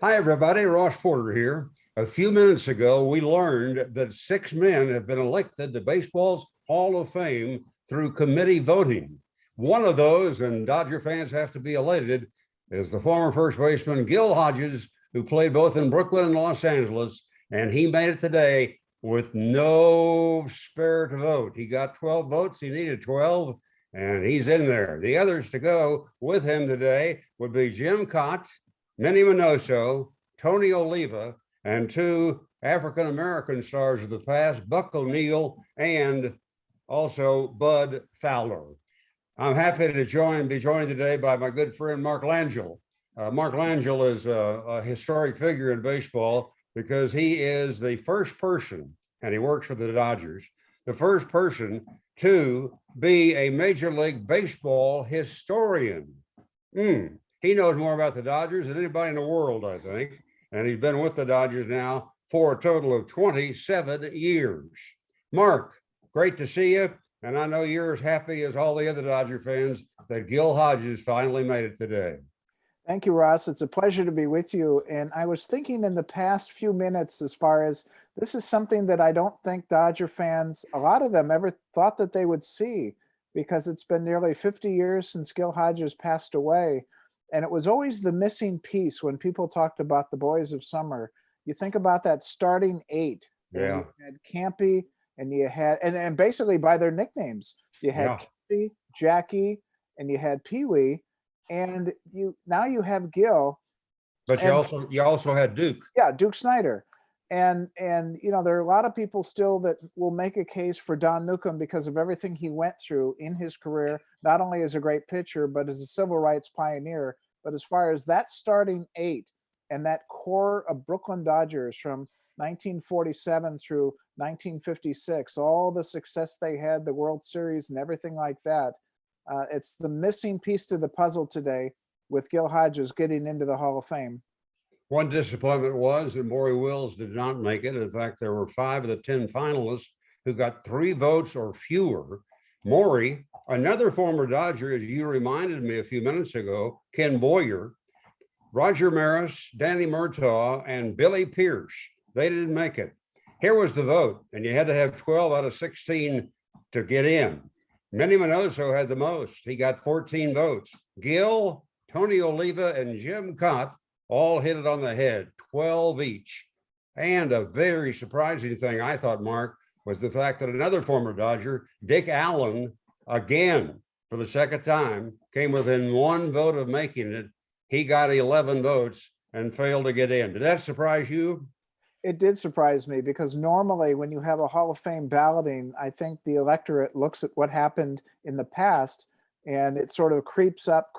Hi, everybody. Ross Porter here. A few minutes ago, we learned that 6 men have been elected to baseball's Hall of Fame through committee voting. One of those, and Dodger fans have to be elated, is the former first baseman Gil Hodges, who played both in Brooklyn and Los Angeles, and he made it today with no spare to vote. He got 12 votes. He needed 12, and he's in there. The others to go with him today would be Jim Cott, Manny Minoso, Tony Oliva, and two African-American stars of the past, Buck O'Neill and also Bud Fowler. I'm happy to be joined today by my good friend, Mark Langill. Mark Langill is a historic figure in baseball because he is the first person, and he works for the Dodgers, the first person to be a Major League Baseball historian. He knows more about the Dodgers than anybody in the world, I think. And he's been with the Dodgers now for a total of 27 years. Mark, great to see you. And I know you're as happy as all the other Dodger fans that Gill Hodges finally made it today. Thank you, Ross. It's a pleasure to be with you. And I was thinking in the past few minutes, as far as this is something that I don't think Dodger fans, a lot of them, ever thought that they would see, because it's been nearly 50 years since Gil Hodges passed away. And it was always the missing piece when people talked about the Boys of Summer. You think about that starting eight. Yeah. You had Campy, and you had, and basically by their nicknames, you had Campy, Jackie, and you had Pee Wee, and now you have Gil. But you also had Duke. Yeah, Duke Snider. And there are a lot of people still that will make a case for Don Newcombe because of everything he went through in his career, not only as a great pitcher, but as a civil rights pioneer. But as far as that starting eight and that core of Brooklyn Dodgers from 1947 through 1956, all the success they had, the World Series and everything like that, it's the missing piece to the puzzle today with Gil Hodges getting into the Hall of Fame. One disappointment was that Maury Wills did not make it. In fact, there were 5 of the 10 finalists who got 3 votes or fewer. Maury, another former Dodger, as you reminded me a few minutes ago, Ken Boyer, Roger Maris, Danny Murtaugh, and Billy Pierce, they didn't make it. Here was the vote, and you had to have 12 out of 16 to get in. Manny Minoso had the most. He got 14 votes. Gil, Tony Oliva, and Jim Cott all hit it on the head, 12 each. And a very surprising thing, I thought, Mark, was the fact that another former Dodger, Dick Allen, again, for the second time, came within 1 vote of making it. He got 11 votes and failed to get in. Did that surprise you? It did surprise me because normally when you have a Hall of Fame balloting, I think the electorate looks at what happened in the past and it sort of creeps up.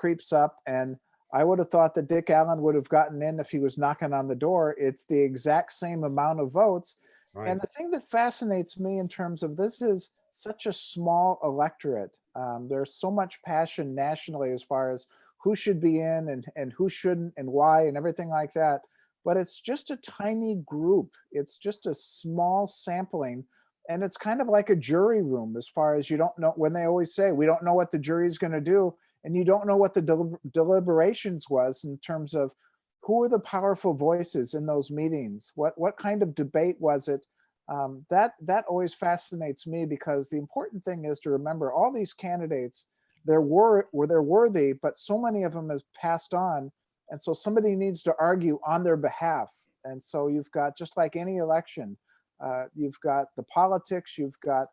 And I would have thought that Dick Allen would have gotten in if he was knocking on the door. It's the exact same amount of votes. Right. And the thing that fascinates me in terms of this is such a small electorate. There's so much passion nationally as far as who should be in and who shouldn't and why and everything like that. But it's just a tiny group. It's just a small sampling. And it's kind of like a jury room as far as you don't know, when they always say, we don't know what the jury's going to do. And you don't know what the deliberations was in terms of who are the powerful voices in those meetings? What kind of debate was it? That always fascinates me because the important thing is to remember all these candidates, they're worthy, but so many of them have passed on. And so somebody needs to argue on their behalf. And so you've got, just like any election, you've got the politics, you've got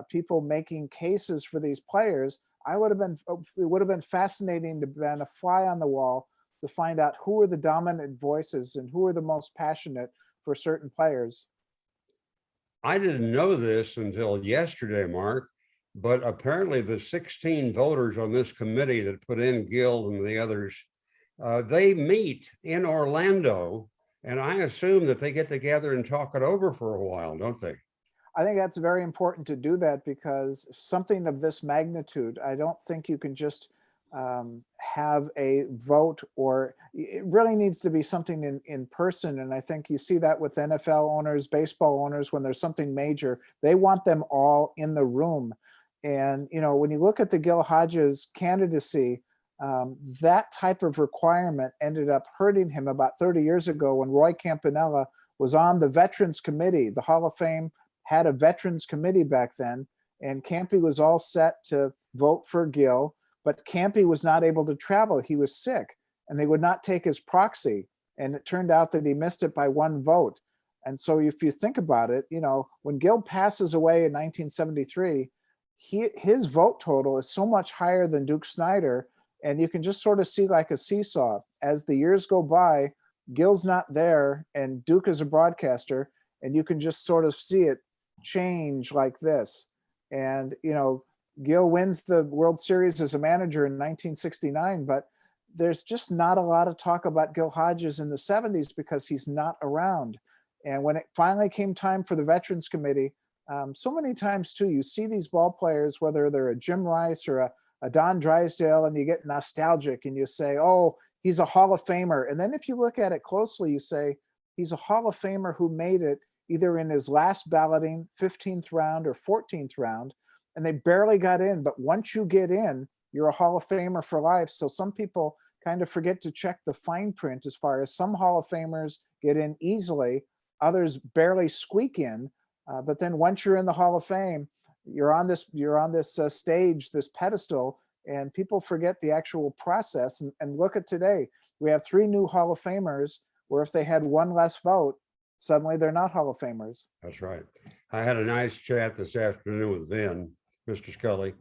people making cases for these players. It would have been fascinating to be a fly on the wall to find out who are the dominant voices and who are the most passionate for certain players. I didn't know this until yesterday, Mark, but apparently the 16 voters on this committee that put in Gil and the others, they meet in Orlando, and I assume that they get together and talk it over for a while, don't they? I think that's very important to do that because something of this magnitude, I don't think you can just have a vote, or it really needs to be something in person. And I think you see that with NFL owners, baseball owners, when there's something major, they want them all in the room. And, when you look at the Gill Hodges candidacy, That type of requirement ended up hurting him about 30 years ago when Roy Campanella was on the Veterans Committee. The Hall of Fame had a Veterans Committee back then, and Campy was all set to vote for Gill, but Campy was not able to travel. He was sick, and they would not take his proxy. And it turned out that he missed it by one vote. And so if you think about it, you know, when Gill passes away in 1973, his vote total is so much higher than Duke Snider. And you can just sort of see like a seesaw. As the years go by, Gill's not there and Duke is a broadcaster, and you can just sort of see it change like this. And, you know, Gill wins the World Series as a manager in 1969, but there's just not a lot of talk about Gill Hodges in the 70s because he's not around. And when it finally came time for the Veterans Committee, so many times too, you see these ball players, whether they're a Jim Rice or a Don Drysdale, and you get nostalgic and you say, oh, he's a Hall of Famer. And then if you look at it closely, you say, he's a Hall of Famer who made it either in his last balloting, 15th round or 14th round, and they barely got in. But once you get in, you're a Hall of Famer for life. So some people kind of forget to check the fine print as far as some Hall of Famers get in easily, others barely squeak in. But then once you're in the Hall of Fame, you're on this stage, this pedestal, and people forget the actual process. And look at today, we have 3 new Hall of Famers, where if they had one less vote, suddenly they're not Hall of Famers. That's right. I had a nice chat this afternoon with Vin, Mr. Scully,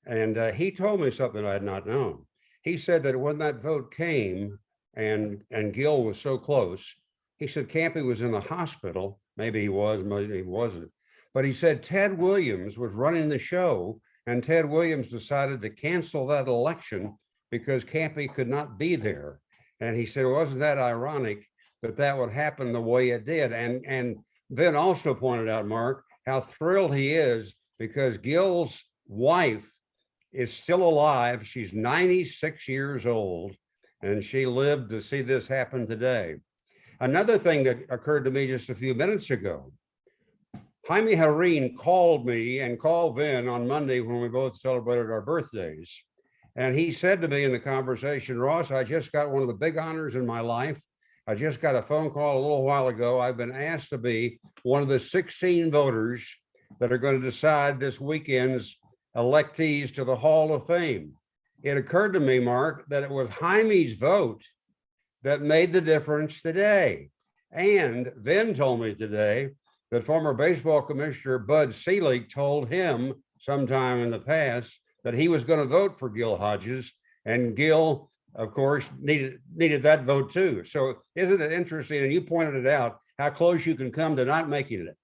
and he told me something I had not known. He said that when that vote came and Gill was so close, he said Campy was in the hospital. Maybe he was, maybe he wasn't. But he said Ted Williams was running the show, and Ted Williams decided to cancel that election because Campy could not be there. And he said, wasn't that ironic that that would happen the way it did? And Vin also pointed out, Mark, how thrilled he is because Gill's wife is still alive. She's 96 years old, and she lived to see this happen today. Another thing that occurred to me just a few minutes ago, Jaime Jarrin called me and called Vin on Monday when we both celebrated our birthdays. And he said to me in the conversation, Ross, I just got one of the big honors in my life. I just got a phone call a little while ago. I've been asked to be one of the 16 voters that are going to decide this weekend's electees to the Hall of Fame. It occurred to me, Mark, that it was Jaime's vote that made the difference today. And Vin told me today that former baseball commissioner Bud Selig told him sometime in the past that he was going to vote for Gill Hodges, and Gill, of course, needed that vote too. So isn't it interesting? And you pointed it out, how close you can come to not making it.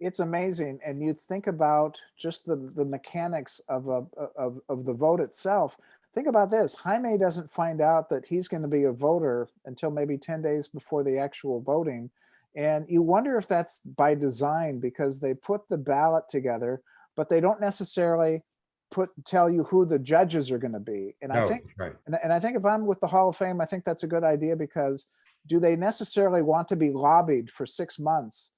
It's amazing. And you think about just the mechanics of the vote itself. Think about this. Jaime doesn't find out that he's going to be a voter until maybe 10 days before the actual voting. And you wonder if that's by design, because they put the ballot together, but they don't necessarily tell you who the judges are going to be. And I think, right. and I think if I'm with the Hall of Fame, I think that's a good idea, because do they necessarily want to be lobbied for 6 months?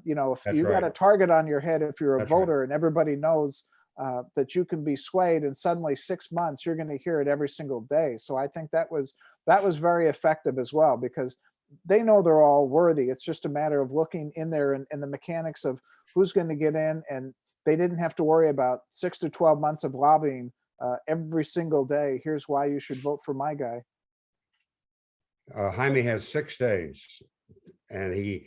You know, if you got a target on your head, if you're a voter, and everybody knows that you can be swayed, and suddenly 6 months, you're going to hear it every single day. So I think that was very effective as well, because they know they're all worthy. It's just a matter of looking in there and the mechanics of who's going to get in, and they didn't have to worry about 6 to 12 months of lobbying every single day. Here's why you should vote for my guy. Jaime has 6 days, and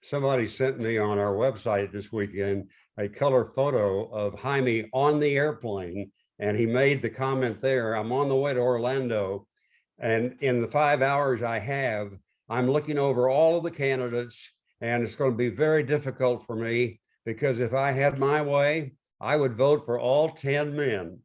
somebody sent me on our website this weekend a color photo of Jaime on the airplane, and he made the comment there, I'm on the way to Orlando, and in the 5 hours I have, I'm looking over all of the candidates, and it's going to be very difficult for me, because if I had my way, I would vote for all 10 men.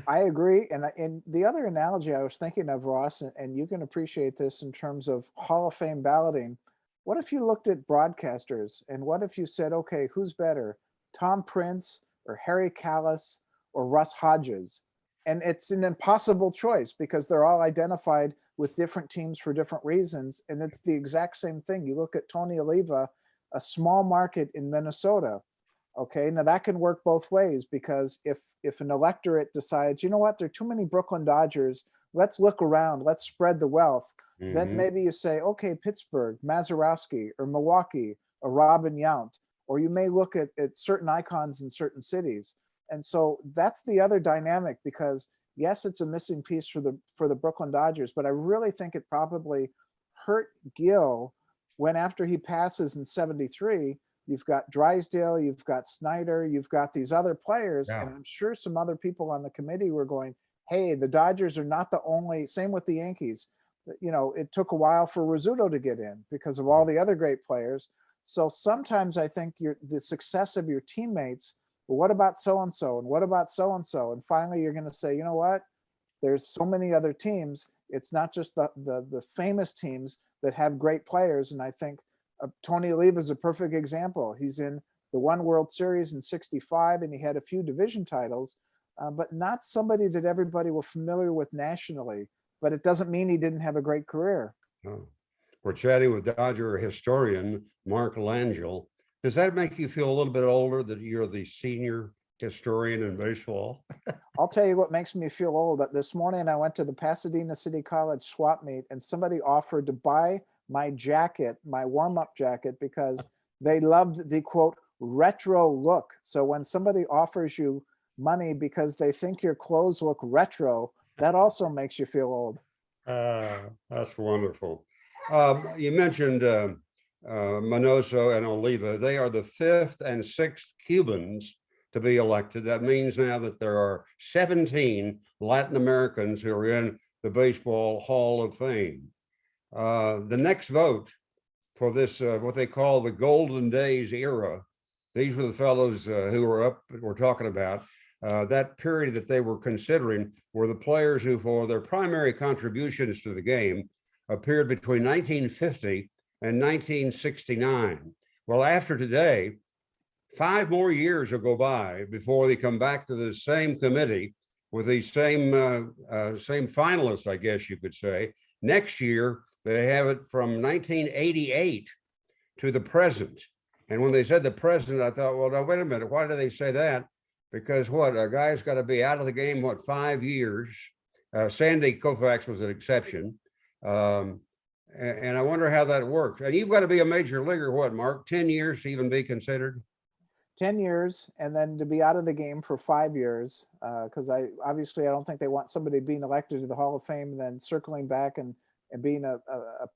I agree. And the other analogy I was thinking of, Ross, and you can appreciate this in terms of Hall of Fame balloting. What if you looked at broadcasters, and what if you said, okay, who's better, Tom Prince or Harry Callis or Russ Hodges? And it's an impossible choice, because they're all identified with different teams for different reasons. And it's the exact same thing. You look at Tony Oliva, a small market in Minnesota. Okay, now that can work both ways, because if an electorate decides, you know what, there are too many Brooklyn Dodgers, let's look around, let's spread the wealth, then Mhm. maybe you say, okay, Pittsburgh, Mazeroski, or Milwaukee, or Robin Yount, or you may look at certain icons in certain cities. And so that's the other dynamic, because yes, it's a missing piece for the Brooklyn Dodgers, but I really think it probably hurt Gil when, after he passes in 73, you've got Drysdale, you've got Snyder, you've got these other players, Yeah. and I'm sure some other people on the committee were going, hey, the Dodgers are not the only, same with the Yankees. You know, it took a while for Rizzuto to get in because of all the other great players. So sometimes I think the success of your teammates, well, what about so-and-so? And what about so-and-so? And finally, you're going to say, you know what? There's so many other teams. It's not just the famous teams that have great players. And I think Tony Oliva is a perfect example. He's in the one World Series in '65, and he had a few division titles, but not somebody that everybody was familiar with nationally. But it doesn't mean he didn't have a great career. Oh. We're chatting with Dodger historian Mark Langill. Does that make you feel a little bit older that you're the senior historian in baseball? I'll tell you what makes me feel old. This morning I went to the Pasadena City College swap meet, and somebody offered to buy my jacket, my warm-up jacket, because they loved the quote retro look. So when somebody offers you money because they think your clothes look retro, that also makes you feel old. That's wonderful. You mentioned Manoso and Oliva. They are the fifth and sixth Cubans to be elected. That means now that there are 17 Latin Americans who are in the Baseball Hall of Fame. The next vote for this, what they call the Golden Days era, these were the fellows who were up, we're talking about. That period that they were considering were the players who, for their primary contributions to the game, appeared between 1950 and 1969. Well, after today, 5 more years will go by before they come back to the same committee with the same finalists, I guess you could say. Next year, they have it from 1988 to the present. And when they said the present, I thought, well, now, wait a minute. Why do they say that? Because what, a guy's got to be out of the game, 5 years? Sandy Koufax was an exception. And I wonder how that works. And you've got to be a major leaguer, what, Mark, 10 years to even be considered? 10 years, and then to be out of the game for 5 years, because I don't think they want somebody being elected to the Hall of Fame and then circling back and being a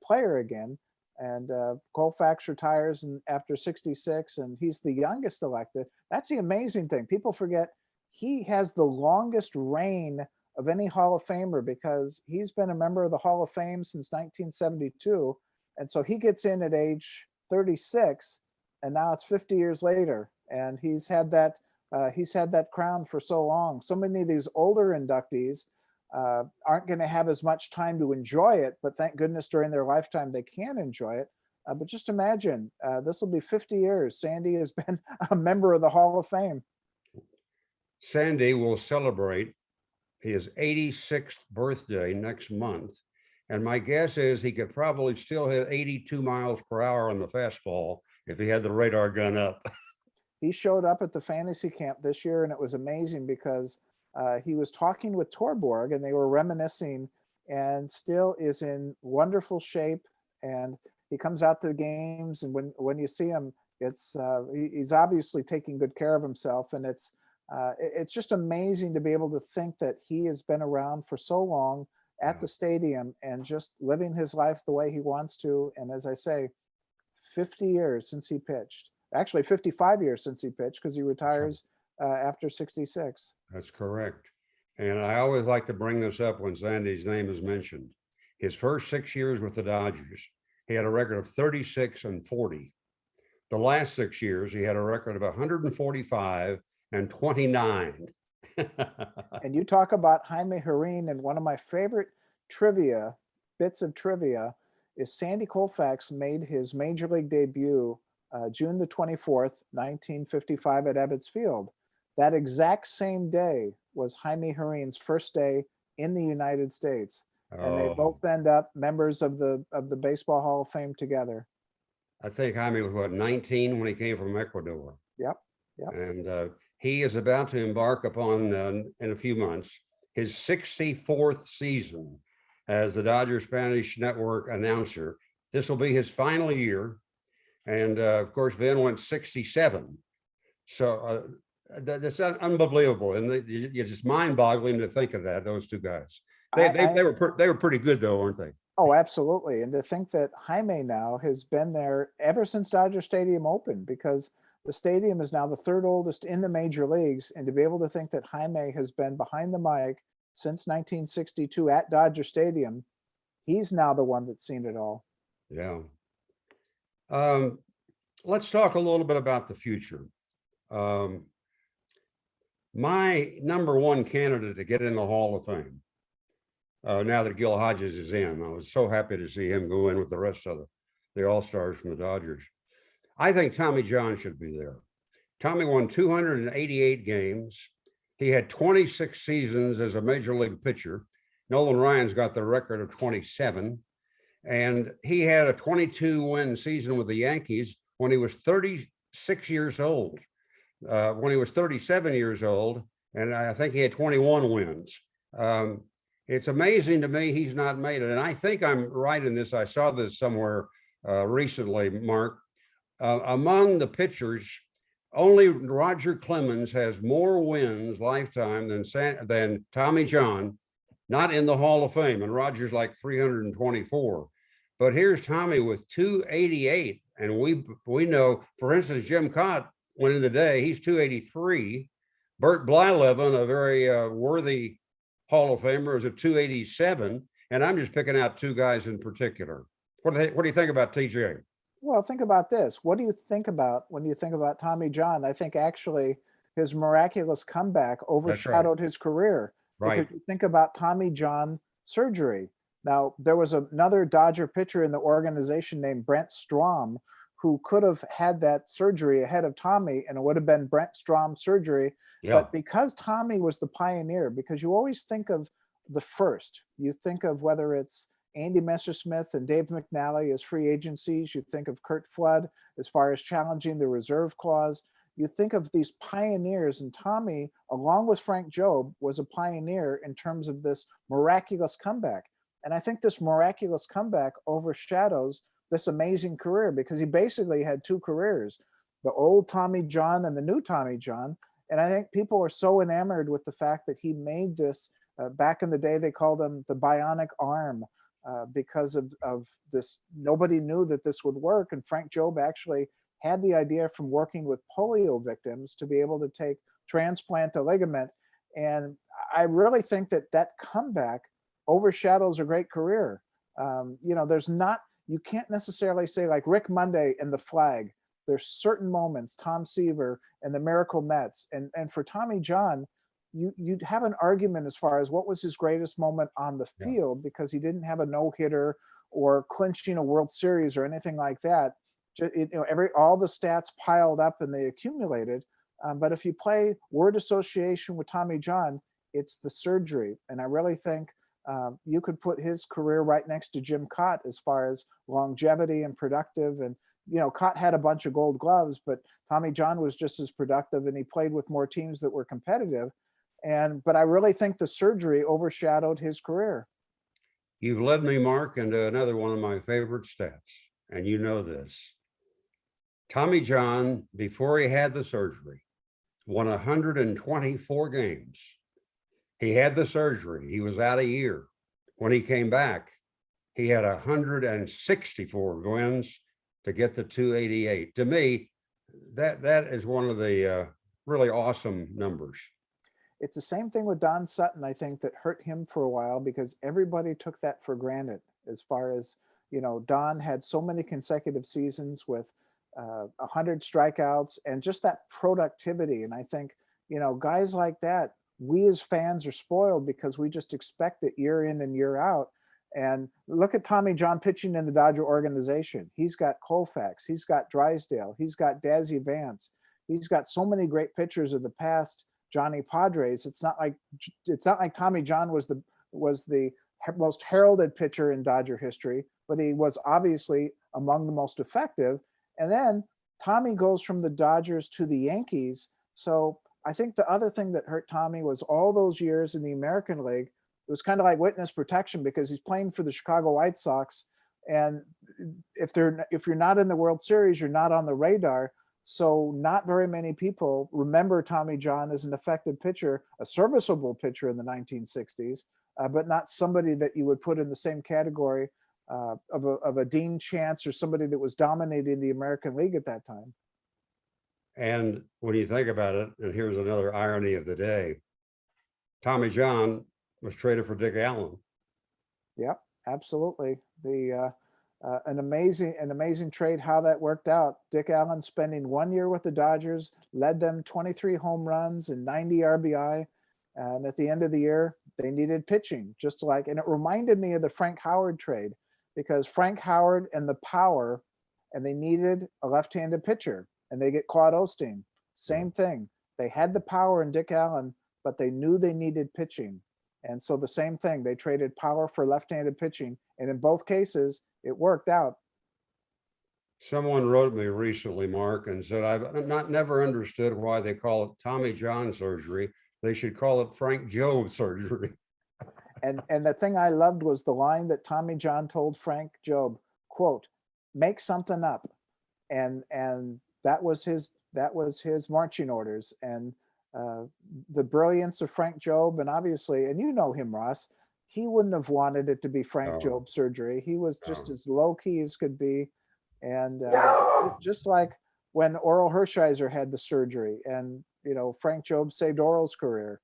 player again. And Koufax retires after 66, and he's the youngest elected. That's the amazing thing. People forget he has the longest reign of any Hall of Famer, because he's been a member of the Hall of Fame since 1972. And so he gets in at age 36, and now it's 50 years later. And he's had that crown for so long. So many of these older inductees aren't going to have as much time to enjoy it, but thank goodness during their lifetime they can enjoy it. But just imagine, this will be 50 years. Sandy has been a member of the Hall of Fame. Sandy will celebrate his 86th birthday next month. And my guess is he could probably still hit 82 miles per hour on the fastball if he had the radar gun up. He showed up at the fantasy camp this year, and it was amazing because he was talking with Torborg, and they were reminiscing, and still is in wonderful shape. And he comes out to the games, and when you see him, it's he's obviously taking good care of himself, and it's just amazing to be able to think that he has been around for so long at the stadium and just living his life the way he wants to. And as I say, 50 years since he pitched. Actually, 55 years since he pitched, because he retires after 66. That's correct. And I always like to bring this up when Sandy's name is mentioned. His first 6 years with the Dodgers, he had a record of 36-40. The last 6 years, he had a record of 145 and 29. And you talk about Jaime Jarrin, and one of my favorite bits of trivia is Sandy Koufax made his major league debut June the 24th, 1955 at Ebbets Field. That exact same day was Jaime Jarrin's first day in the United States. And they both end up members of the Baseball Hall of Fame together. I think Jaime was, what, 19 when he came from Ecuador? Yep. Yep. And he is about to embark upon, in a few months, his 64th season as the Dodger Spanish Network announcer. This will be his final year. And of course, Vin went 67. So that's unbelievable. And it's just mind boggling to think of that, those two guys. They were pretty good though, weren't they? Oh, absolutely. And to think that Jaime now has been there ever since Dodger Stadium opened, because the stadium is now the third oldest in the major leagues. And to be able to think that Jaime has been behind the mic since 1962 at Dodger Stadium, he's now the one that's seen it all. Yeah. Let's talk a little bit about the future. My number one candidate to get in the Hall of Fame, now that Gill Hodges is in, I was so happy to see him go in with the rest of the All-Stars from the Dodgers. I think Tommy John should be there. Tommy won 288 games. He had 26 seasons as a major league pitcher. Nolan Ryan's got the record of 27. And he had a 22-win season with the Yankees when he was 36 years old. When he was 37 years old, and I think he had 21 wins. It's amazing to me he's not made it. And I think I'm right in this. I saw this somewhere recently, Mark. Among the pitchers, only Roger Clemens has more wins lifetime than Tommy John, not in the Hall of Fame. And Roger's like 324. But here's Tommy with 288. And we know, for instance, Jim Cott went in the day, he's 283. Bert Blyleven, a very worthy Hall of Famer, is a 287. And I'm just picking out two guys in particular. What do you think about TJ? Well, think about this. What do you think about when you think about Tommy John? I think actually his miraculous comeback overshadowed his career. Right. Because you think about Tommy John surgery. Now, there was another Dodger pitcher in the organization named Brent Strom who could have had that surgery ahead of Tommy, and it would have been Brent Strom surgery. Yeah. But because Tommy was the pioneer, because you always think of the first, you think of whether it's Andy Messersmith and Dave McNally as free agencies, you think of Curt Flood as far as challenging the reserve clause. You think of these pioneers, and Tommy, along with Frank Jobe, was a pioneer in terms of this miraculous comeback. And I think this miraculous comeback overshadows this amazing career because he basically had two careers, the old Tommy John and the new Tommy John. And I think people are so enamored with the fact that he made this, back in the day, they called him the bionic arm because of this. Nobody knew that this would work. And Frank Jobe actually had the idea from working with polio victims to be able to transplant a ligament. And I really think that comeback overshadows a great career. You can't necessarily say like Rick Monday and the Flag. There's certain moments, Tom Seaver and the Miracle Mets. And for Tommy John, you'd have an argument as far as what was his greatest moment on the field, because he didn't have a no-hitter or clinching a World Series or anything like that. All the stats piled up and they accumulated. But if you play word association with Tommy John, it's the surgery. And I really think you could put his career right next to Jim Cott as far as longevity and productive. And, Cott had a bunch of gold gloves, but Tommy John was just as productive and he played with more teams that were competitive. But I really think the surgery overshadowed his career. You've led me, Mark, into another one of my favorite stats, and you know this. Tommy John, before he had the surgery, won 124 games. He had the surgery. He was out a year. When he came back, he had 164 wins to get the 288. To me, that is one of the really awesome numbers. It's the same thing with Don Sutton, I think, that hurt him for a while because everybody took that for granted. As far as, Don had so many consecutive seasons with 100 strikeouts and just that productivity. And I think, guys like that, we as fans are spoiled because we just expect it year in and year out. And look at Tommy John pitching in the Dodger organization. He's got Koufax, he's got Drysdale, he's got Dazzy Vance. He's got so many great pitchers of the past, Johnny Padres. It's not like Tommy John was the most heralded pitcher in Dodger history, but he was obviously among the most effective. And then Tommy goes from the Dodgers to the Yankees. So I think the other thing that hurt Tommy was all those years in the American League. It was kind of like witness protection because he's playing for the Chicago White Sox. And if you're not in the World Series, you're not on the radar. So not very many people remember Tommy John as an effective pitcher, a serviceable pitcher in the 1960s, but not somebody that you would put in the same category of a Dean Chance or somebody that was dominating the American League at that time. And when you think about it, and here's another irony of the day, Tommy John was traded for Dick Allen. Yep, absolutely. An amazing trade, how that worked out. Dick Allen spending 1 year with the Dodgers, led them 23 home runs and 90 RBI. And at the end of the year, they needed pitching, just like, and it reminded me of the Frank Howard trade because Frank Howard and the power, and they needed a left-handed pitcher, and they get Claude Osteen. Same thing. They had the power in Dick Allen, but they knew they needed pitching. And so the same thing, they traded power for left-handed pitching. And in both cases, it worked out. Someone wrote me recently, Mark, and said, I've never understood why they call it Tommy John surgery. They should call it Frank Joe surgery. And the thing I loved was the line that Tommy John told Frank Jobe, quote, "Make something up." And that was his marching orders. And the brilliance of Frank Jobe, and obviously, and you know him, Ross, he wouldn't have wanted it to be Frank Jobe surgery. He was just as low key as could be. And just like when Oral Hershiser had the surgery, and Frank Jobe saved Oral's career.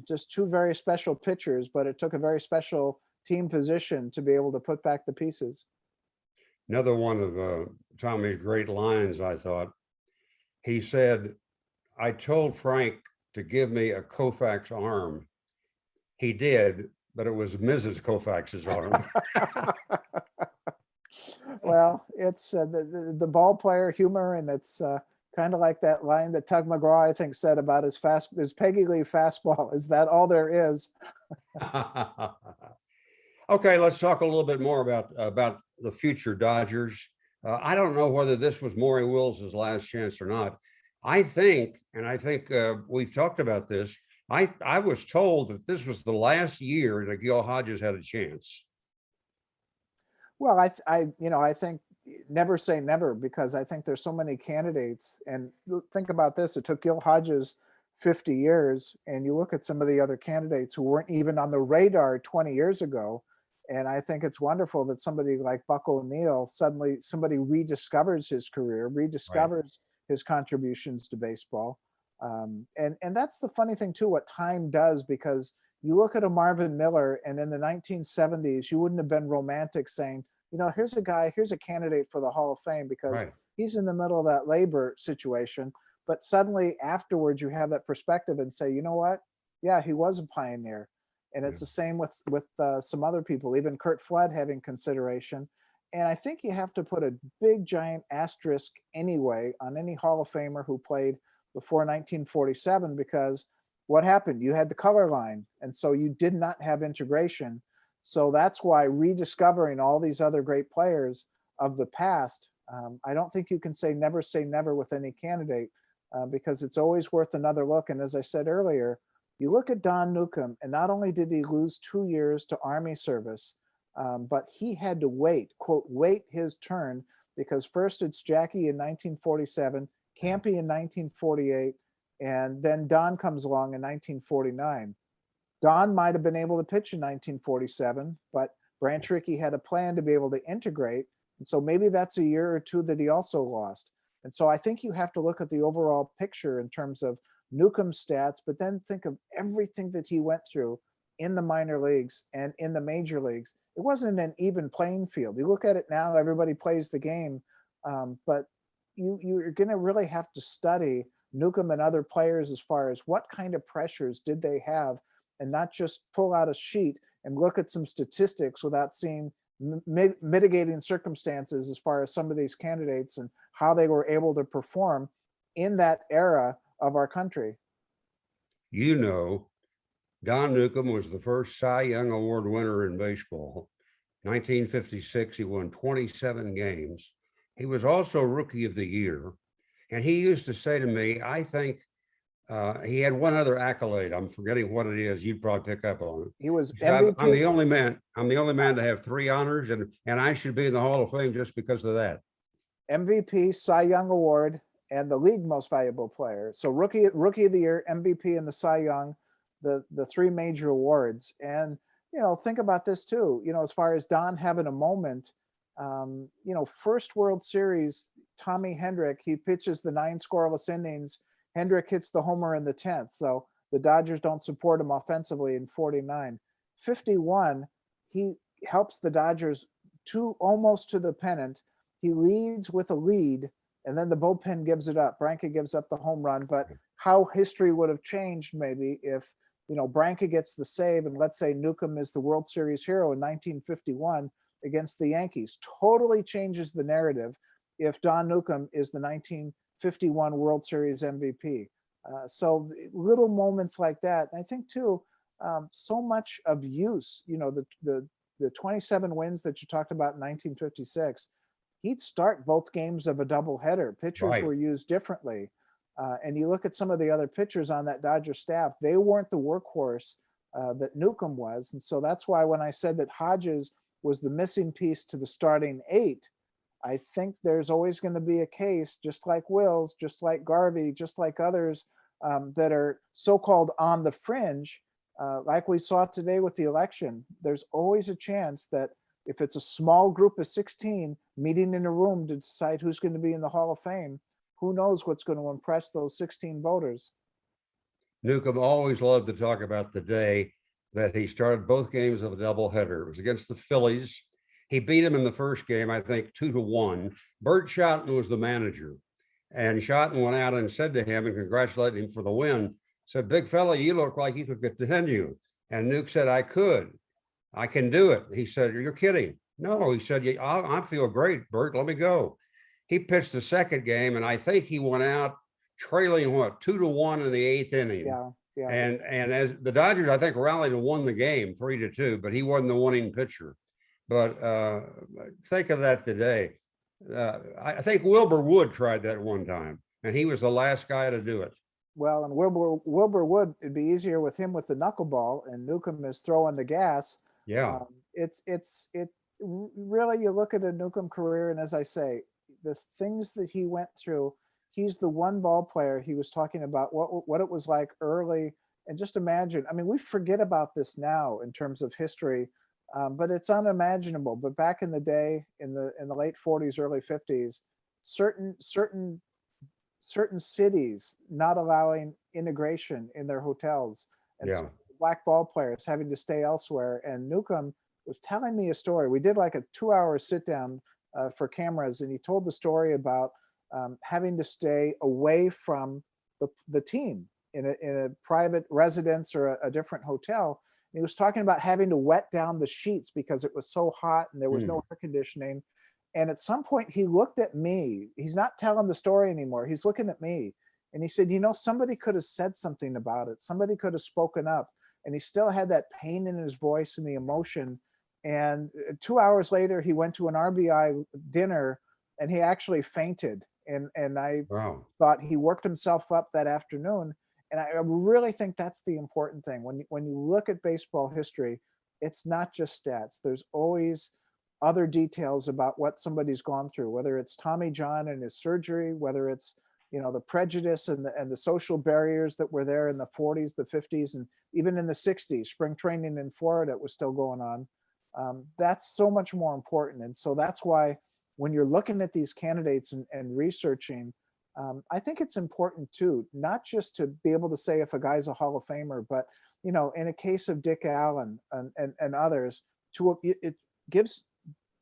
Just two very special pitchers, but it took a very special team physician to be able to put back the pieces. Another one of Tommy's great lines, I thought, he said, I told Frank to give me a Koufax arm. He did, but it was Mrs. Koufax's arm. Well, it's the ball player humor, and it's kind of like that line that Tug McGraw, I think, said about his Peggy Lee fastball. Is that all there is? Okay, let's talk a little bit more about the future Dodgers. I don't know whether this was Maury Wills' last chance or not. I think we've talked about this. I was told that this was the last year that Gill Hodges had a chance. Well, I think never say never, because I think there's so many candidates. And think about this, it took Gil Hodges 50 years, and you look at some of the other candidates who weren't even on the radar 20 years ago. And I think it's wonderful that somebody like Buck O'Neill, suddenly somebody rediscovers his career, rediscovers his contributions to baseball. And that's the funny thing too, what time does, because you look at a Marvin Miller, and in the 1970s, you wouldn't have been romantic saying, here's a candidate for the Hall of Fame because he's in the middle of that labor situation. But suddenly afterwards, you have that perspective and say, you know what? Yeah, he was a pioneer. And it's the same with some other people, even Curt Flood having consideration. And I think you have to put a big, giant asterisk anyway on any Hall of Famer who played before 1947, because what happened? You had the color line. And so you did not have integration. So that's why rediscovering all these other great players of the past, I don't think you can say never with any candidate, because it's always worth another look. And as I said earlier, you look at Don Newcombe, and not only did he lose 2 years to Army service, but he had to wait his turn, because first it's Jackie in 1947, Campy in 1948, and then Don comes along in 1949. Don might have been able to pitch in 1947, but Branch Rickey had a plan to be able to integrate. And so maybe that's a year or two that he also lost. And so I think you have to look at the overall picture in terms of Newcombe's stats, but then think of everything that he went through in the minor leagues and in the major leagues. It wasn't an even playing field. You look at it now, everybody plays the game, but you're going to really have to study Newcombe and other players as far as what kind of pressures did they have, and not just pull out a sheet and look at some statistics without seeing mitigating circumstances as far as some of these candidates and how they were able to perform in that era of our country. Don Newcombe was the first Cy Young Award winner in baseball. 1956, he won 27 games. He was also Rookie of the Year. And he used to say to me, I think he had one other accolade. I'm forgetting what it is. You'd probably pick up on it. He was He said, I'm the MVP, only man. I'm the only man to have 3 honors, and I should be in the Hall of Fame just because of that. MVP, Cy Young Award, and the league most valuable player. So rookie of the year, MVP, and the Cy Young, the 3 major awards. And think about this too. As far as Don having a moment, first World Series, Tommy Hendrick, he pitches the 9 scoreless innings. Hendrick hits the homer in the 10th. So the Dodgers don't support him offensively in 49. 51, he helps the Dodgers almost to the pennant. He leads with a lead, and then the bullpen gives it up. Branca gives up the home run, but how history would have changed maybe if, Branca gets the save, and let's say Newcombe is the World Series hero in 1951 against the Yankees. Totally changes the narrative if Don Newcombe is the 1951 World Series MVP. So little moments like that. And I think too, so much of use, the 27 wins that you talked about in 1956, he'd start both games of a doubleheader. Pitchers Right. were used differently. And you look at some of the other pitchers on that Dodger staff, they weren't the workhorse that Newcombe was. And so that's why when I said that Hodges was the missing piece to the starting 8, I think there's always going to be a case, just like Wills, just like Garvey, just like others that are so-called on the fringe, like we saw today with the election. There's always a chance that if it's a small group of 16 meeting in a room to decide who's going to be in the Hall of Fame, who knows what's going to impress those 16 voters. Newcombe always loved to talk about the day that he started both games of a doubleheader. It was against the Phillies. He beat him in the first game, I think 2-1. Bert Schotten was the manager. And Schotten went out and said to him and congratulated him for the win, said, "Big fella, you look like you could continue." And Nuke said, "I could. I can do it." He said, "You're kidding." No, he said, "Yeah, I feel great, Bert. Let me go." He pitched the second game, and I think he went out trailing 2-1 in the 8th inning. Yeah. And as the Dodgers, I think, rallied and won the game 3-2, but he wasn't the winning pitcher. But think of that today. I think Wilbur Wood tried that one time, and he was the last guy to do it. Well, and Wilbur Wood, it'd be easier with him with the knuckleball, and Newcombe is throwing the gas. Yeah. It really, you look at a Newcombe career, and as I say, the things that he went through, he's the one ball player. He was talking about what it was like early, and just imagine. I mean, we forget about this now in terms of history, but it's unimaginable. But back in the day, in the late 40s, early 50s, certain cities not allowing integration in their hotels, and Yeah. so black ball players having to stay elsewhere. And Newcombe was telling me a story. We did like a 2-hour sit down for cameras, and he told the story about having to stay away from the team in a private residence or a different hotel. And he was talking about having to wet down the sheets because it was so hot and there was no air conditioning. And at some point he looked at me. He's not telling the story anymore. He's looking at me. And he said, somebody could have said something about it. Somebody could have spoken up. And he still had that pain in his voice and the emotion. And 2 hours later, he went to an RBI dinner and he actually fainted. And I thought he worked himself up that afternoon. And I really think that's the important thing. When you look at baseball history, it's not just stats. There's always other details about what somebody's gone through, whether it's Tommy John and his surgery, whether it's the prejudice and the social barriers that were there in the 40s, the 50s, and even in the 60s. Spring training in Florida was still going on. That's so much more important. And so that's why when you're looking at these candidates and researching, I think it's important too, not just to be able to say if a guy's a Hall of Famer, but in a case of Dick Allen and others, it gives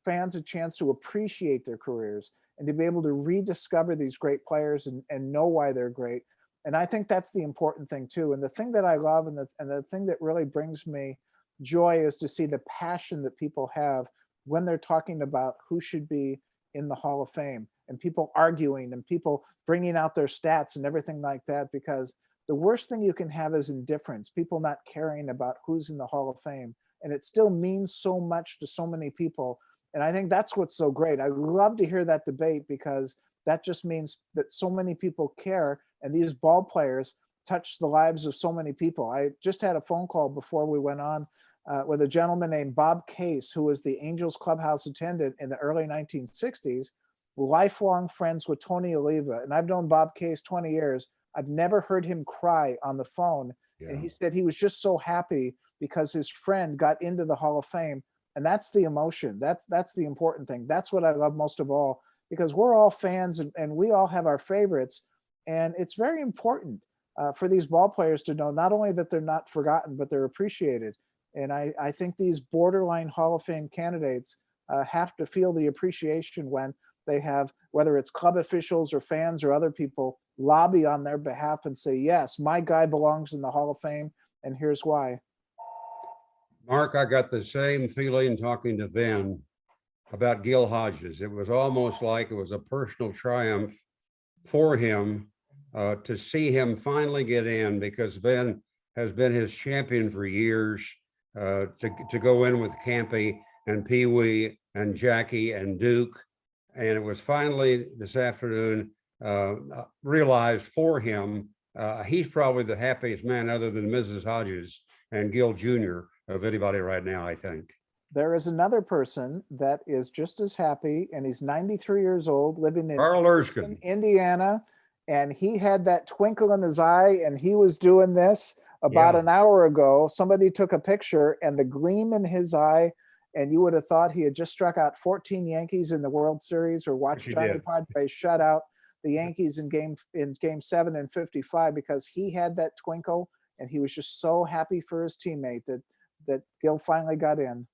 fans a chance to appreciate their careers and to be able to rediscover these great players and know why they're great. And I think that's the important thing too. And the thing that I love and the thing that really brings me joy is to see the passion that people have when they're talking about who should be in the Hall of Fame, and people arguing and people bringing out their stats and everything like that, because the worst thing you can have is indifference, people not caring about who's in the Hall of Fame. And it still means so much to so many people. And I think that's what's so great. I love to hear that debate because that just means that so many people care, and these ball players touch the lives of so many people. I just had a phone call before we went on with a gentleman named Bob Case, who was the Angels clubhouse attendant in the early 1960s, lifelong friends with Tony Oliva. And I've known Bob Case 20 years. I've never heard him cry on the phone. And he said he was just so happy because his friend got into the Hall of Fame. And that's the emotion. That's the important thing. That's what I love most of all, because we're all fans and we all have our favorites. And it's very important for these ball players to know not only that they're not forgotten, but they're appreciated. And I think these borderline Hall of Fame candidates have to feel the appreciation when they have, whether it's club officials or fans or other people, lobby on their behalf and say, yes, my guy belongs in the Hall of Fame, and here's why. Mark, I got the same feeling talking to Vin about Gill Hodges. It was almost like it was a personal triumph for him to see him finally get in, because Vin has been his champion for years, to go in with Campy and Pee Wee and Jackie and Duke. And it was finally this afternoon realized for him. He's probably the happiest man other than Mrs. Hodges and Gil Jr. of anybody right now, I think. There is another person that is just as happy, and he's 93 years old, living in Carl Erskine. Indiana, and he had that twinkle in his eye, and he was doing this about an hour ago. Somebody took a picture, and the gleam in his eye, and you would have thought he had just struck out 14 Yankees in the World Series, or watched Johnny Padres shut out the Yankees in game 7 in 55, because he had that twinkle, and he was just so happy for his teammate that Gil finally got in.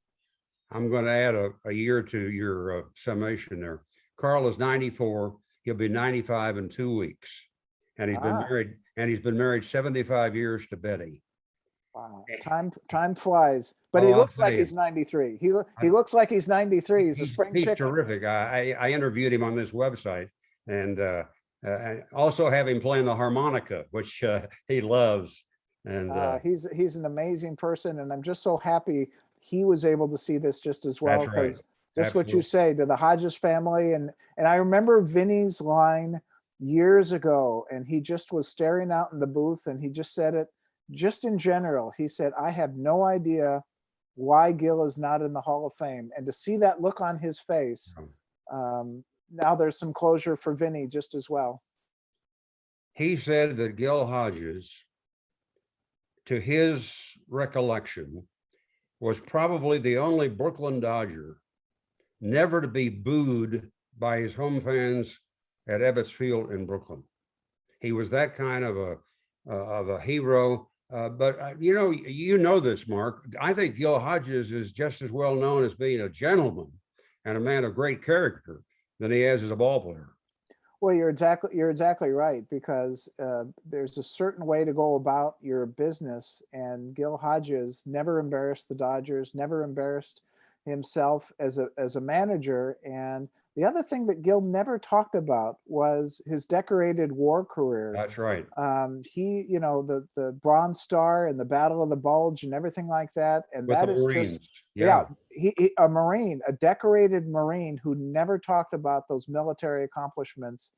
I'm going to add a year to your summation there. Carl is 94. He'll be 95 in 2 weeks. And he's been married 75 years to Betty. Wow. Time flies. But he looks like he's 93. He looks like he's 93. He's a spring chicken. He's terrific. I interviewed him on this website, and also have him playing the harmonica, which he loves. And he's an amazing person, and I'm just so happy he was able to see this just as well. Because just what you say, to the Hodges family, and I remember Vinny's line years ago, and he just was staring out in the booth, and he just said it just in general. He said, I have no idea why Gil is not in the Hall of Fame. And to see that look on his face, now there's some closure for Vinny just as well. He said that Gil Hodges, to his recollection, was probably the only Brooklyn Dodger never to be booed by his home fans at Ebbets Field in Brooklyn. He was that kind of a hero. But you know this, Mark. I think Gil Hodges is just as well known as being a gentleman and a man of great character than he is as a ball player. Well, you're exactly right, because there's a certain way to go about your business, and Gil Hodges never embarrassed the Dodgers, never embarrassed himself as a manager. And the other thing that Gil never talked about was his decorated war career. That's right. He, the Bronze Star and the Battle of the Bulge and everything like that. And with that the is Marines. just, he a Marine, a decorated Marine who never talked about those military accomplishments.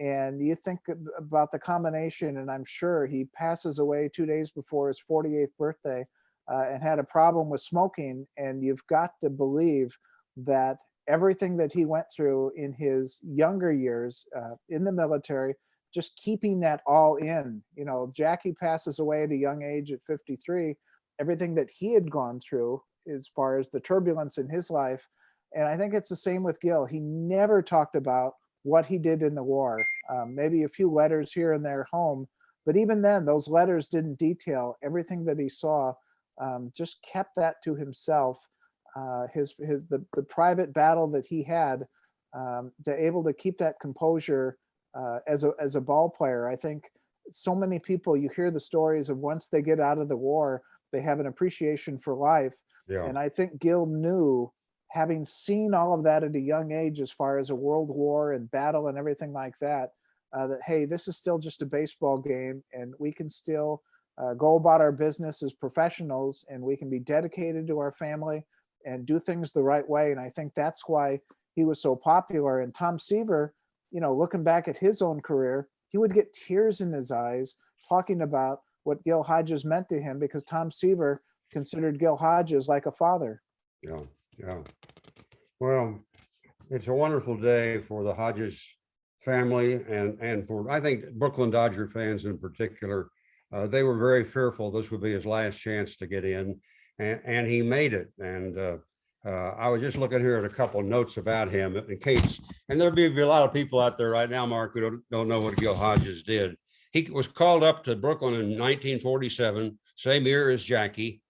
And you think about the combination, and I'm sure he passes away 2 days before his 48th birthday and had a problem with smoking. And you've got to believe that everything that he went through in his younger years in the military, just keeping that all in. Jackie passes away at a young age at 53. Everything that he had gone through as far as the turbulence in his life. And I think it's the same with Gil. He never talked about what he did in the war, maybe a few letters here and there home. But even then, those letters didn't detail everything that he saw, just kept that to himself. The private battle that he had, to able to keep that composure as a ball player. I think so many people, you hear the stories of once they get out of the war, they have an appreciation for life. Yeah. And I think Gil knew, having seen all of that at a young age, as far as a world war and battle and everything like that, that, hey, this is still just a baseball game, and we can still go about our business as professionals, and we can be dedicated to our family, and do things the right way. And I think that's why he was so popular. And Tom Seaver, you know, looking back at his own career, he would get tears in his eyes talking about what Gill Hodges meant to him, because Tom Seaver considered Gill Hodges like a father. Yeah, yeah. Well, it's a wonderful day for the Hodges family and for, I think, Brooklyn Dodger fans in particular. They were very fearful this would be his last chance to get in, and he made it. And I was just looking here at a couple of notes about him in case, and there'll be a lot of people out there right now, Mark, who don't know what Gill Hodges did. He was called up to Brooklyn in 1947, same year as Jackie.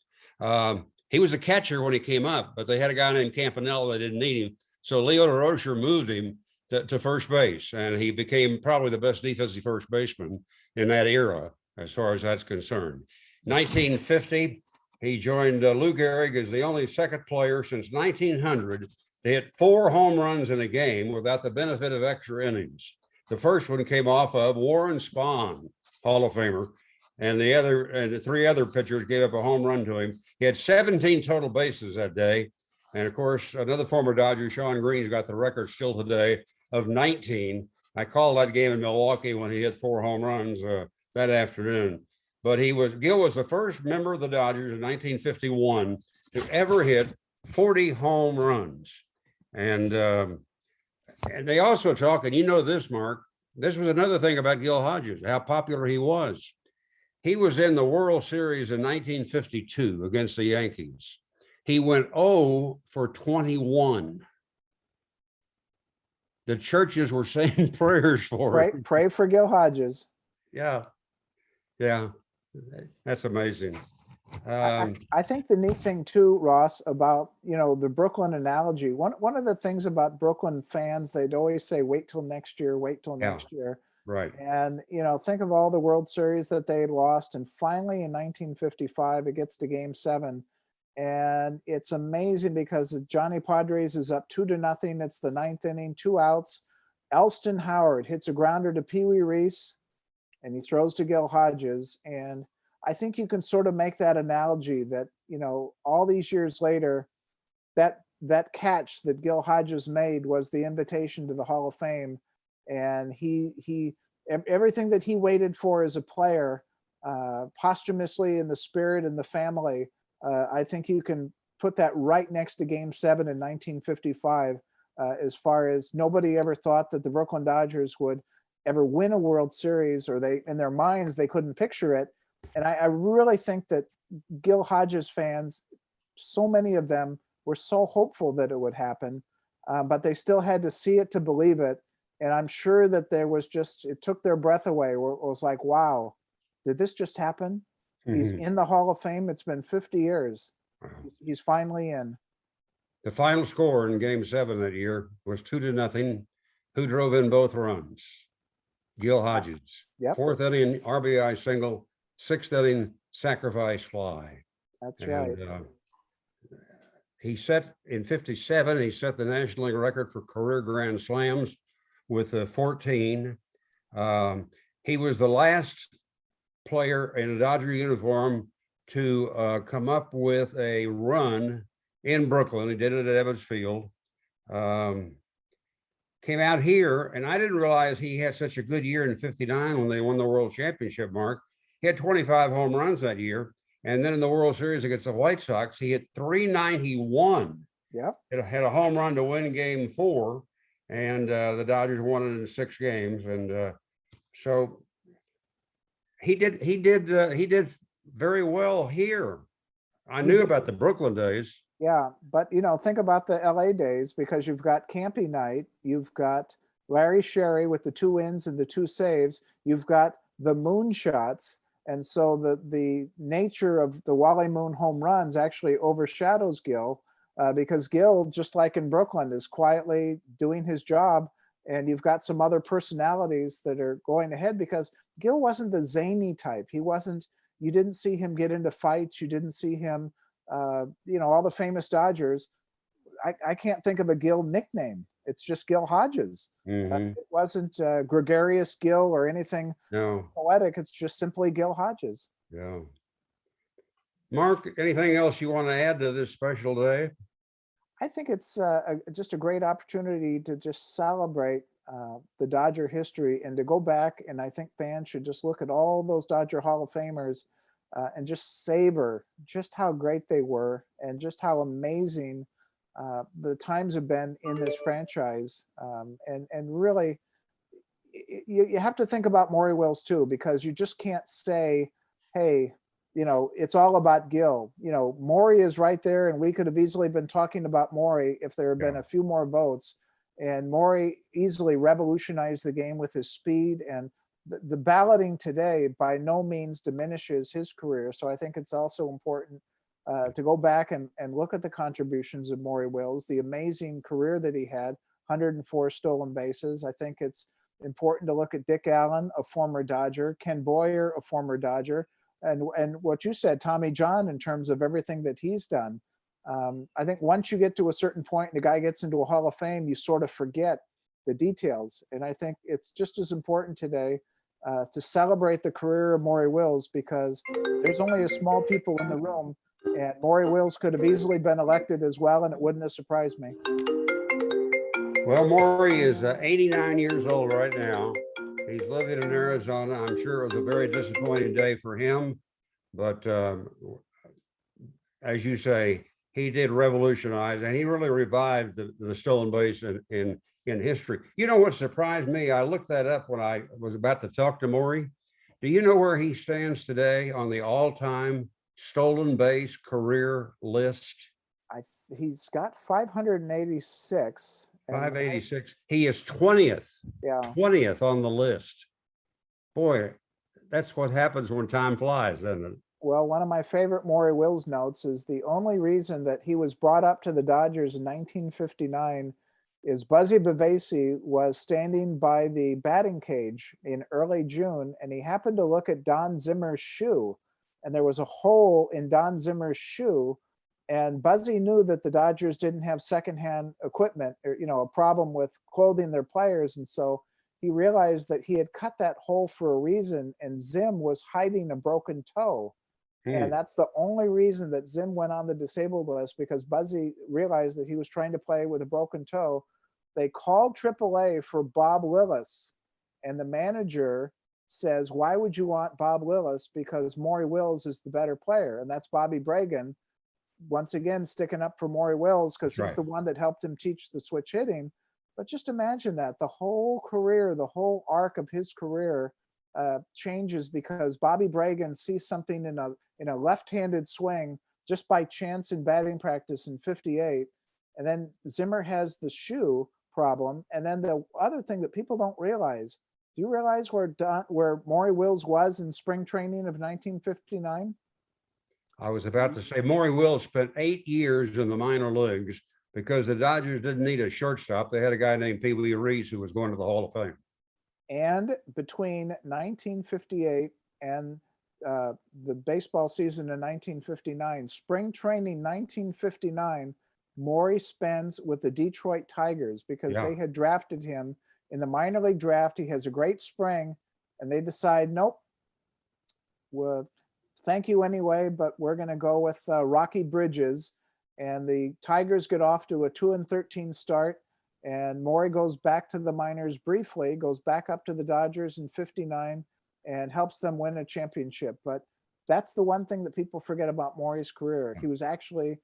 He was a catcher when he came up, but they had a guy named Campanella that didn't need him. So Leo DeRocher moved him to first base, and he became probably the best defensive first baseman in that era, as far as that's concerned. 1950, he joined Lou Gehrig as the only second player since 1900 to hit 4 home runs in a game without the benefit of extra innings. The first one came off of Warren Spahn, Hall of Famer, and the 3 other pitchers gave up a home run to him. He had 17 total bases that day. And of course, another former Dodger, Sean Green's got the record still today of 19. I called that game in Milwaukee when he hit 4 home runs that afternoon. But Gill was the first member of the Dodgers in 1951 to ever hit 40 home runs. And they also talk, and you know this, Mark, this was another thing about Gill Hodges, how popular he was. He was in the World Series in 1952 against the Yankees. He went 0 for 21. The churches were saying prayers for him. Pray for Gill Hodges. Yeah. Yeah. That's amazing. I think the neat thing too, Ross, about, you know, the Brooklyn analogy, one of the things about Brooklyn fans, they'd always say, wait till next year, wait till next year. Right. And, you know, think of all the World Series that they had lost. And finally in 1955, it gets to Game 7. And it's amazing because Johnny Padres is up 2-0. It's the 9th inning, 2 outs. Elston Howard hits a grounder to Pee Wee Reese, and he throws to Gill Hodges. And I think you can sort of make that analogy that, you know, all these years later, that catch that Gill Hodges made was the invitation to the Hall of Fame. And everything that he waited for as a player, posthumously in the spirit and the family, I think you can put that right next to Game 7 in 1955, as far as nobody ever thought that the Brooklyn Dodgers would ever win a World Series, or they, in their minds, they couldn't picture it. And I really think that Gill Hodges fans, so many of them were so hopeful that it would happen, but they still had to see it to believe it. And I'm sure that there was it took their breath away, where it was like, wow, did this just happen? He's in the Hall of Fame. It's been 50 years. He's finally in. The final score in Game 7 that year was 2-0. Who drove in both runs? Gill Hodges. Yep. 4th inning RBI single, 6th inning sacrifice fly. That's right. He set in 57, he set the National League record for career grand slams with 14. He was the last player in a Dodger uniform to come up with a run in Brooklyn. He did it at Evans Field. Came out here, and I didn't realize he had such a good year in 59 when they won the World Championship, Mark. He had 25 home runs that year. And then in the World Series against the White Sox, he hit 391. Yep. It had a home run to win Game 4, and the Dodgers won it in 6 games. And so he did very well here. I knew about the Brooklyn days. Yeah, but you know, think about the LA days, because you've got Campy Knight, you've got Larry Sherry with the 2 wins and the 2 saves, you've got the moonshots. And so the nature of the Wally Moon home runs actually overshadows Gill, because Gill, just like in Brooklyn, is quietly doing his job. And you've got some other personalities that are going ahead, because Gill wasn't the zany type. He wasn't, you didn't see him get into fights. You didn't see him, you know, all the famous Dodgers. I can't think of a Gill nickname. It's just Gill Hodges. It wasn't gregarious Gill or anything poetic. It's just simply Gill Hodges. Yeah. Mark, anything else you want to add to this special day? I think it's just a great opportunity to just celebrate the Dodger history and to go back. And I think fans should just look at all those Dodger Hall of Famers and just savor just how great they were and just how amazing the times have been in this franchise. And really, you have to think about Maury Wills too, because you just can't say, hey, it's all about Gil. Maury is right there, and we could have easily been talking about Maury if there had been Yeah. a few more votes. And Maury easily revolutionized the game with his speed. And the balloting today by no means diminishes his career. So I think it's also important to go back and look at the contributions of Maury Wills, the amazing career that he had, 104 stolen bases. I think it's important to look at Dick Allen, a former Dodger, Ken Boyer, a former Dodger, and what you said, Tommy John, in terms of everything that he's done. I think once you get to a certain point and the guy gets into a Hall of Fame, you sort of forget the details. And I think it's just as important today to celebrate the career of Maury Wills, because there's only a small people in the room, and Maury Wills could have easily been elected as well, and it wouldn't have surprised me. Well, Maury is 89 years old right now. He's living in Arizona. I'm sure it was a very disappointing day for him, but as you say, he did revolutionize, and he really revived the stolen base in history. You know what surprised me? I looked that up when I was about to talk to Maury. Do you know where he stands today on the all-time stolen base career list? He's got 586. 586. He is 20th. Yeah. 20th on the list. Boy, that's what happens when time flies, isn't it? Well, one of my favorite Maury Wills notes is the only reason that he was brought up to the Dodgers in 1959 is Buzzy Bavasi was standing by the batting cage in early June, and he happened to look at Don Zimmer's shoe, and there was a hole in Don Zimmer's shoe. And Buzzy knew that the Dodgers didn't have secondhand equipment, or a problem with clothing their players, and so he realized that he had cut that hole for a reason, and Zim was hiding a broken toe. And that's the only reason that Zim went on the disabled list, because Buzzy realized that he was trying to play with a broken toe. They called AAA for Bob Lillis, and the manager says, why would you want Bob Lillis? Because Maury Wills is the better player. And that's Bobby Bragan, once again, sticking up for Maury Wills, because he's the one that helped him teach the switch hitting. But just imagine that the whole career, the whole arc of his career changes because Bobby Bragan sees something in a left-handed swing just by chance in batting practice in '58, and then Zimmer has the shoe problem. And then the other thing that people don't realize: do you realize where Maury Wills was in spring training of 1959? I was about to say Maury Wills spent 8 years in the minor leagues because the Dodgers didn't need a shortstop. They had a guy named Pee Wee Reese who was going to the Hall of Fame. And between 1958 and the baseball season in 1959, spring training 1959, Maury spends with the Detroit Tigers because they had drafted him in the minor league draft. He has a great spring, and they decide, nope, well, thank you anyway, but we're going to go with Rocky Bridges. And the Tigers get off to a 2-13 start. And Maury goes back to the minors briefly, goes back up to the Dodgers in '59 and helps them win a championship. But that's the one thing that people forget about Maury's career. He was actually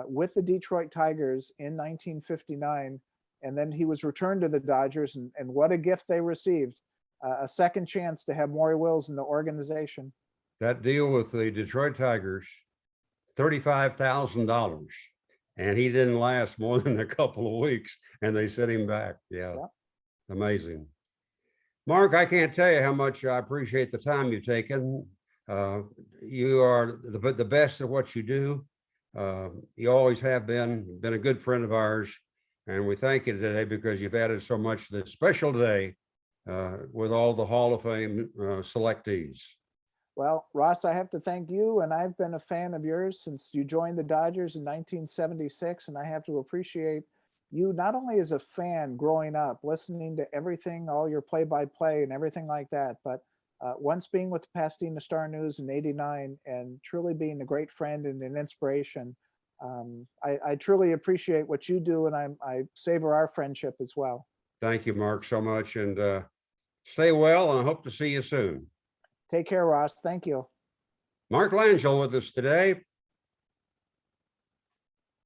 with the Detroit Tigers in 1959, and then he was returned to the Dodgers. And what a gift they received, a second chance to have Maury Wills in the organization. That deal with the Detroit Tigers, $35,000. And he didn't last more than a couple of weeks, and they sent him back. Yeah. Amazing. Mark, I can't tell you how much I appreciate the time you've taken. You are the best at what you do. You always have been a good friend of ours, and we thank you today because you've added so much to this special day with all the Hall of Fame selectees. Well, Ross, I have to thank you, and I've been a fan of yours since you joined the Dodgers in 1976, and I have to appreciate you not only as a fan growing up, listening to everything, all your play-by-play and everything like that, but once being with the Pasadena Star News in '89 and truly being a great friend and an inspiration. I truly appreciate what you do, and I savor our friendship as well. Thank you, Mark, so much. And stay well, and I hope to see you soon. Take care, Ross. Thank you. Mark Langill with us today.